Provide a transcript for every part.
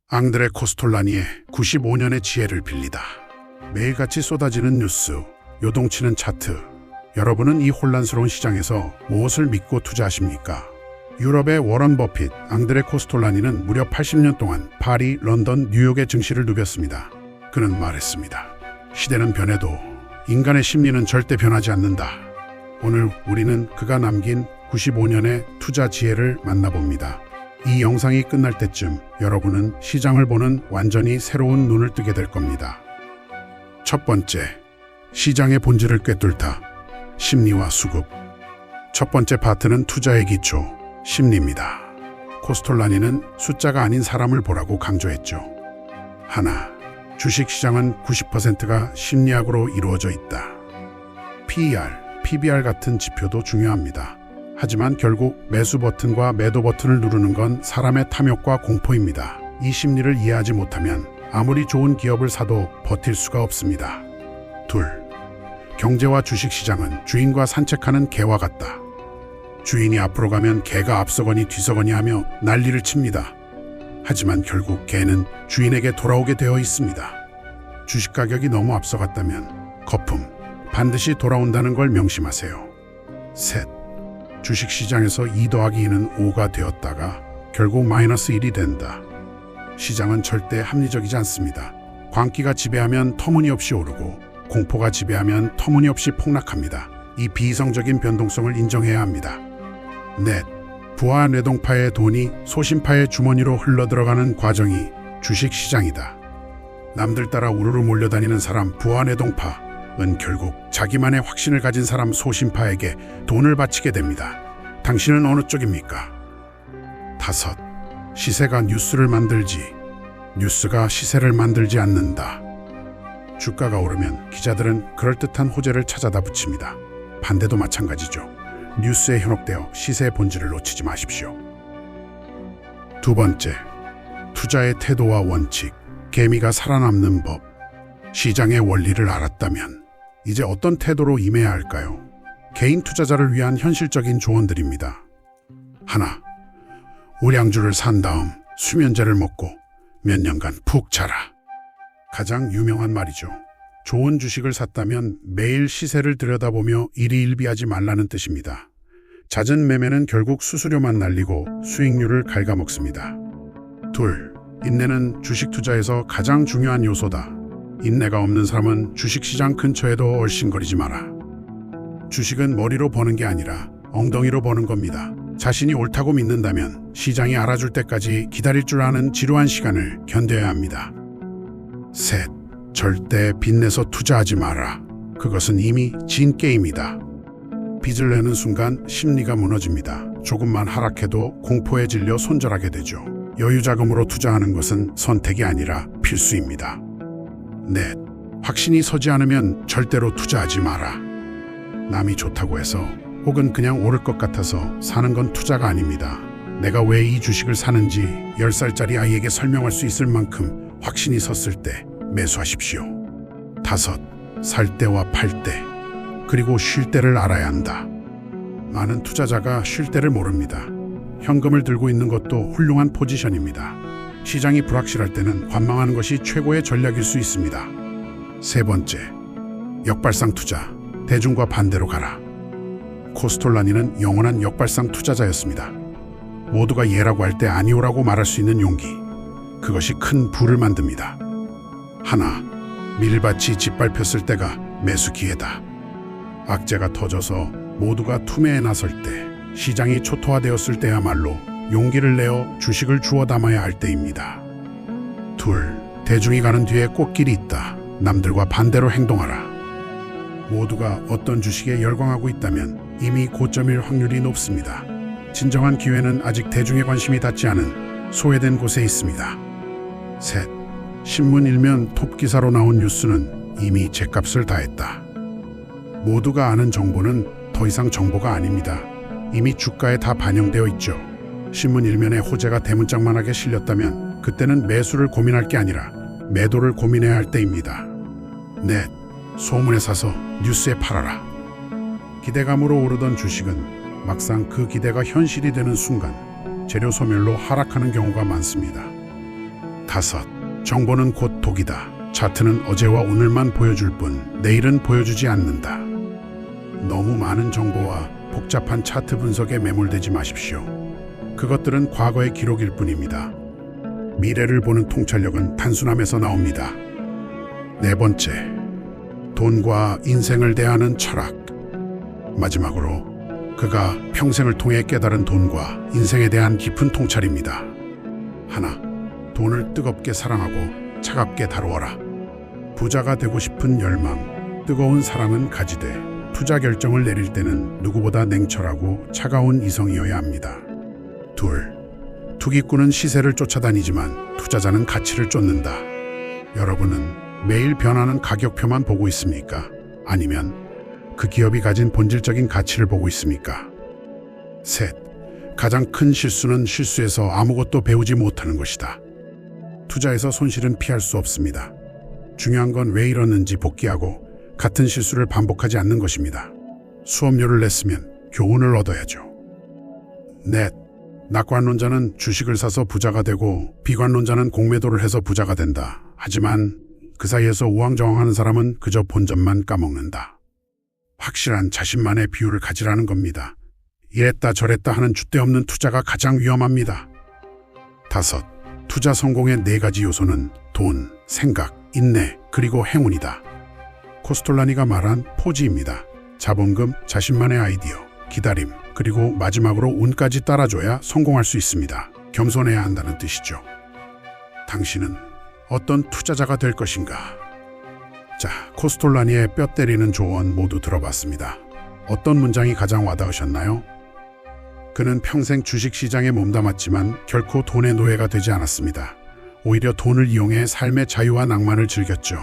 앙드레 코스톨라니의 95년의 지혜를 빌리다. 매일같이 쏟아지는 뉴스, 요동치는 차트. 여러분은 이 혼란스러운 시장에서 무엇을 믿고 투자하십니까? 유럽의 워런 버핏, 앙드레 코스톨라니는 무려 80년 동안 파리, 런던, 뉴욕의 증시를 누볐습니다. 그는 말했습니다. 시대는 변해도 인간의 심리는 절대 변하지 않는다. 오늘 우리는 그가 남긴 95년의 투자 지혜를 만나봅니다. 이 영상이 끝날 때쯤 여러분은 시장을 보는 완전히 새로운 눈을 뜨게 될 겁니다. 첫 번째, 시장의 본질을 꿰뚫다. 심리와 수급. 첫 번째 파트는 투자의 기초, 심리입니다. 코스톨라니는 숫자가 아닌 사람을 보라고 강조했죠. 하나, 주식시장은 90%가 심리학으로 이루어져 있다. PER, PBR 같은 지표도 중요합니다. 하지만 결국 매수 버튼과 매도 버튼을 누르는 건 사람의 탐욕과 공포입니다. 이 심리를 이해하지 못하면 아무리 좋은 기업을 사도 버틸 수가 없습니다. 둘, 경제와 주식시장은 주인과 산책하는 개와 같다. 주인이 앞으로 가면 개가 앞서거니 뒤서거니 하며 난리를 칩니다. 하지만 결국 개는 주인에게 돌아오게 되어 있습니다. 주식 가격이 너무 앞서갔다면 거품, 반드시 돌아온다는 걸 명심하세요. 셋, 주식시장에서 2 더하기 2는 5가 되었다가 결국 마이너스 1이 된다. 시장은 절대 합리적이지 않습니다. 광기가 지배하면 터무니없이 오르고 공포가 지배하면 터무니없이 폭락합니다. 이 비이성적인 변동성을 인정해야 합니다. 넷, 부하 뇌동파의 돈이 소심파의 주머니로 흘러들어가는 과정이 주식시장이다. 남들 따라 우르르 몰려다니는 사람 부하 뇌동파 은 결국 자기만의 확신을 가진 사람 소심파에게 돈을 바치게 됩니다. 당신은 어느 쪽입니까? 다섯, 시세가 뉴스를 만들지 뉴스가 시세를 만들지 않는다. 주가가 오르면 기자들은 그럴듯한 호재를 찾아다 붙입니다. 반대도 마찬가지죠. 뉴스에 현혹되어 시세의 본질을 놓치지 마십시오. 두 번째, 투자의 태도와 원칙, 개미가 살아남는 법. 시장의 원리를 알았다면 이제 어떤 태도로 임해야 할까요? 개인 투자자를 위한 현실적인 조언들입니다. 하나, 우량주를 산 다음 수면제를 먹고 몇 년간 푹 자라. 가장 유명한 말이죠. 좋은 주식을 샀다면 매일 시세를 들여다보며 일희일비하지 말라는 뜻입니다. 잦은 매매는 결국 수수료만 날리고 수익률을 갉아먹습니다. 둘, 인내는 주식 투자에서 가장 중요한 요소다. 인내가 없는 사람은 주식시장 근처에도 얼씬거리지 마라. 주식은 머리로 버는 게 아니라 엉덩이로 버는 겁니다. 자신이 옳다고 믿는다면 시장이 알아줄 때까지 기다릴 줄 아는 지루한 시간을 견뎌야 합니다. 셋, 절대 빚내서 투자하지 마라. 그것은 이미 진 게임이다. 빚을 내는 순간 심리가 무너집니다. 조금만 하락해도 공포에 질려 손절하게 되죠. 여유자금으로 투자하는 것은 선택이 아니라 필수입니다. 넷, 확신이 서지 않으면 절대로 투자하지 마라. 남이 좋다고 해서 혹은 그냥 오를 것 같아서 사는 건 투자가 아닙니다. 내가 왜 이 주식을 사는지 10살짜리 아이에게 설명할 수 있을 만큼 확신이 섰을 때 매수하십시오. 다섯, 살 때와 팔 때, 그리고 쉴 때를 알아야 한다. 많은 투자자가 쉴 때를 모릅니다. 현금을 들고 있는 것도 훌륭한 포지션입니다. 시장이 불확실할 때는 관망하는 것이 최고의 전략일 수 있습니다. 세 번째, 역발상 투자, 대중과 반대로 가라. 코스톨라니는 영원한 역발상 투자자였습니다. 모두가 예라고 할 때 아니오라고 말할 수 있는 용기, 그것이 큰 부를 만듭니다. 하나, 밀밭이 짓밟혔을 때가 매수 기회다. 악재가 터져서 모두가 투매에 나설 때, 시장이 초토화되었을 때야말로 용기를 내어 주식을 주워 담아야 할 때입니다. 둘, 대중이 가는 뒤에 꽃길이 있다. 남들과 반대로 행동하라. 모두가 어떤 주식에 열광하고 있다면 이미 고점일 확률이 높습니다. 진정한 기회는 아직 대중의 관심이 닿지 않은 소외된 곳에 있습니다. 셋, 신문 일면 톱기사로 나온 뉴스는 이미 죗값을 다했다. 모두가 아는 정보는 더 이상 정보가 아닙니다. 이미 주가에 다 반영되어 있죠. 신문 일면에 호재가 대문짝만하게 실렸다면 그때는 매수를 고민할 게 아니라 매도를 고민해야 할 때입니다. 넷, 소문에 사서 뉴스에 팔아라. 기대감으로 오르던 주식은 막상 그 기대가 현실이 되는 순간 재료 소멸로 하락하는 경우가 많습니다. 5. 정보는 곧 독이다. 차트는 어제와 오늘만 보여줄 뿐 내일은 보여주지 않는다. 너무 많은 정보와 복잡한 차트 분석에 매몰되지 마십시오. 그것들은 과거의 기록일 뿐입니다. 미래를 보는 통찰력은 단순함에서 나옵니다. 4번째, 돈과 인생을 대하는 철학. 마지막으로 그가 평생을 통해 깨달은 돈과 인생에 대한 깊은 통찰입니다. 하나, 돈을 뜨겁게 사랑하고 차갑게 다루어라. 부자가 되고 싶은 열망, 뜨거운 사랑은 가지되 투자 결정을 내릴 때는 누구보다 냉철하고 차가운 이성이어야 합니다. 2. 투기꾼은 시세를 쫓아다니지만 투자자는 가치를 쫓는다. 여러분은 매일 변하는 가격표만 보고 있습니까? 아니면 그 기업이 가진 본질적인 가치를 보고 있습니까? 3. 가장 큰 실수는 실수에서 아무것도 배우지 못하는 것이다. 투자에서 손실은 피할 수 없습니다. 중요한 건 왜 이러는지 복기하고 같은 실수를 반복하지 않는 것입니다. 수업료를 냈으면 교훈을 얻어야죠. 넷, 낙관론자는 주식을 사서 부자가 되고 비관론자는 공매도를 해서 부자가 된다. 하지만 그 사이에서 우왕좌왕하는 사람은 그저 본전만 까먹는다. 확실한 자신만의 비율을 가지라는 겁니다. 이랬다 저랬다 하는 줏대 없는 투자가 가장 위험합니다. 5. 투자 성공의 4가지 요소는 돈, 생각, 인내, 그리고 행운이다. 코스톨라니가 말한 포지입니다. 자본금, 자신만의 아이디어, 기다림, 그리고 마지막으로 운까지 따라줘야 성공할 수 있습니다. 겸손해야 한다는 뜻이죠. 당신은 어떤 투자자가 될 것인가? 자, 코스톨라니의 뼈 때리는 조언 모두 들어봤습니다. 어떤 문장이 가장 와닿으셨나요? 그는 평생 주식시장에 몸담았지만 결코 돈의 노예가 되지 않았습니다. 오히려 돈을 이용해 삶의 자유와 낭만을 즐겼죠.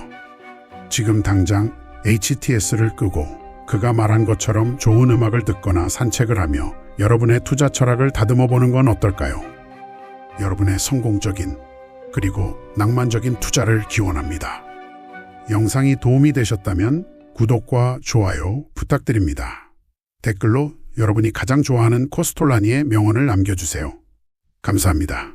지금 당장 HTS를 끄고 그가 말한 것처럼 좋은 음악을 듣거나 산책을 하며 여러분의 투자 철학을 다듬어 보는 건 어떨까요? 여러분의 성공적인 그리고 낭만적인 투자를 기원합니다. 영상이 도움이 되셨다면 구독과 좋아요 부탁드립니다. 댓글로 여러분이 가장 좋아하는 코스톨라니의 명언을 남겨주세요. 감사합니다.